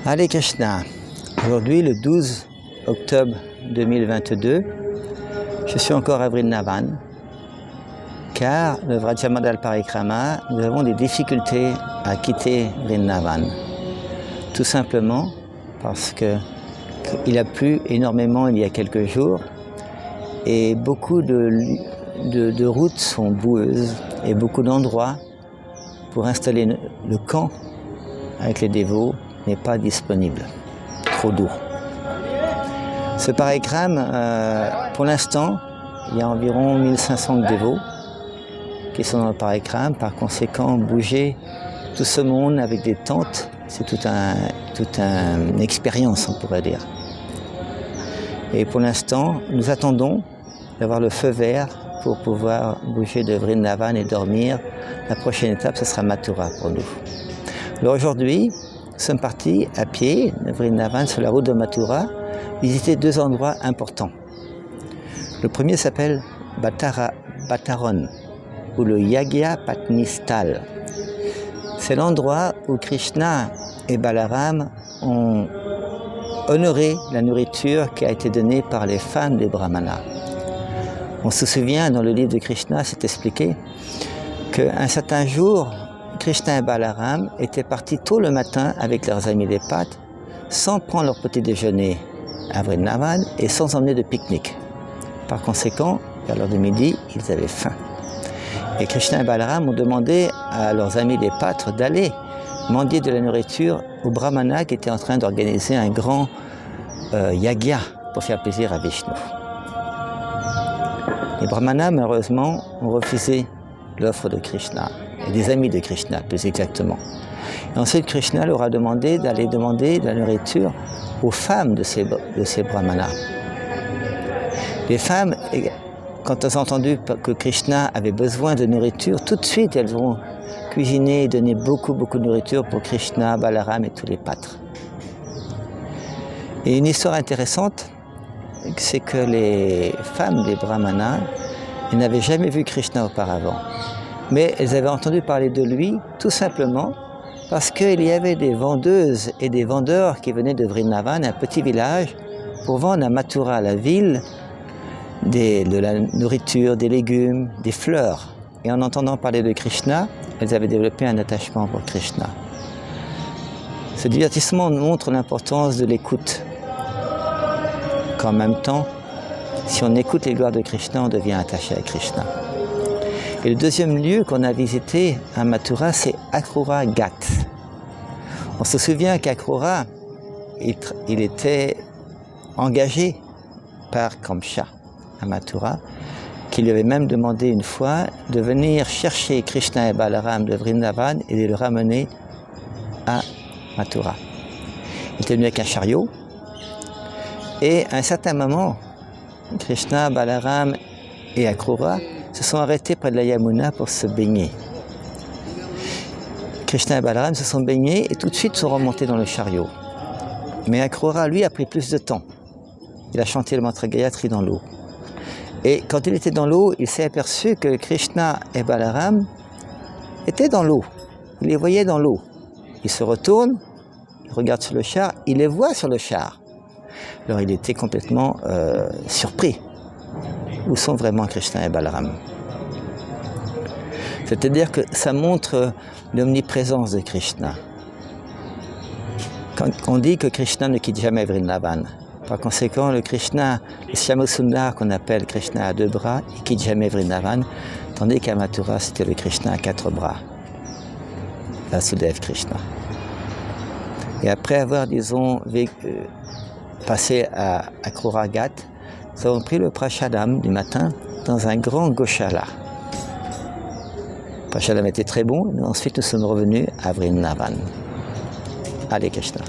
Hare Krishna. Aujourd'hui, le 12 octobre 2022, je suis encore à Vrindavan, car le Vrajamandal Parikrama, nous avons des difficultés à quitter Vrindavan. Tout simplement parce qu'il a plu énormément il y a quelques jours et beaucoup de routes sont boueuses et beaucoup d'endroits pour installer le camp avec les dévots n'est pas disponible, trop doux. Ce parikrama, pour l'instant, il y a environ 1500 dévots qui sont dans le parikrama. Par conséquent, bouger tout ce monde avec des tentes, c'est toute une expérience, on pourrait dire. Et pour l'instant, nous attendons d'avoir le feu vert pour pouvoir bouger de Vrindavan et dormir. La prochaine étape, ce sera Mathura pour nous. Alors aujourd'hui, nous sommes partis à pied de Vrindavan sur la route de Mathura, visiter deux endroits importants. Le premier s'appelle Bhataron, ou le Yagya Patnistal. C'est l'endroit où Krishna et Balaram ont honoré la nourriture qui a été donnée par les femmes des Brahmanas. On se souvient, dans le livre de Krishna, c'est expliqué qu'un certain jour, Krishna et Balaram étaient partis tôt le matin avec leurs amis les pattes, sans prendre leur petit déjeuner à Vrindavan et sans emmener de pique-nique. Par conséquent, vers l'heure de midi, ils avaient faim. Et Krishna et Balaram ont demandé à leurs amis les pâtres d'aller mendier de la nourriture aux brahmanas qui étaient en train d'organiser un grand yagya pour faire plaisir à Vishnu. Les brahmanas, malheureusement, ont refusé l'offre de Krishna, et des amis de Krishna, plus exactement. Et ensuite, Krishna leur a demandé d'aller demander de la nourriture aux femmes de ces brahmanas. Les femmes, quand elles ont entendu que Krishna avait besoin de nourriture, tout de suite, elles ont cuisiné et donné beaucoup de nourriture pour Krishna, Balaram et tous les pâtres. Et une histoire intéressante, c'est que les femmes des brahmanas n'avaient jamais vu Krishna auparavant. Mais elles avaient entendu parler de lui tout simplement parce qu'il y avait des vendeuses et des vendeurs qui venaient de Vrindavan, un petit village, pour vendre à Mathura, la ville, de la nourriture, des légumes, des fleurs. Et en entendant parler de Krishna, elles avaient développé un attachement pour Krishna. Ce divertissement montre l'importance de l'écoute. Qu'en même temps, si on écoute les gloires de Krishna, on devient attaché à Krishna. Et le deuxième lieu qu'on a visité à Mathura, c'est Akrura Ghat. On se souvient qu'Akrura, il était engagé par Kamsa à Mathura, qui lui avait même demandé une fois de venir chercher Krishna et Balaram de Vrindavan et de le ramener à Mathura. Il était venu avec un chariot, et à un certain moment, Krishna, Balaram et Akrura se sont arrêtés près de la Yamuna pour se baigner. Krishna et Balaram se sont baignés et tout de suite sont remontés dans le chariot. Mais Akrura, lui, a pris plus de temps. Il a chanté le mantra Gayatri dans l'eau. Et quand il était dans l'eau, il s'est aperçu que Krishna et Balaram étaient dans l'eau. Il les voyait dans l'eau. Il se retourne, il regarde sur le char, il les voit sur le char. Alors il était complètement surpris. Où sont vraiment Krishna et Balaram? C'est-à-dire que ça montre l'omniprésence de Krishna. Quand on dit que Krishna ne quitte jamais Vrindavan, par conséquent, le Krishna, le Shyamasundar qu'on appelle Krishna à deux bras, il ne quitte jamais Vrindavan, tandis qu'à Mathura, c'était le Krishna à quatre bras, Vasudeva Krishna. Et après avoir, disons, passé à Akrura Ghat, nous avons pris le prashadam du matin dans un grand goshala. Le prashadam était très bon, et ensuite nous sommes revenus à Vrindavan. Hare Krishna.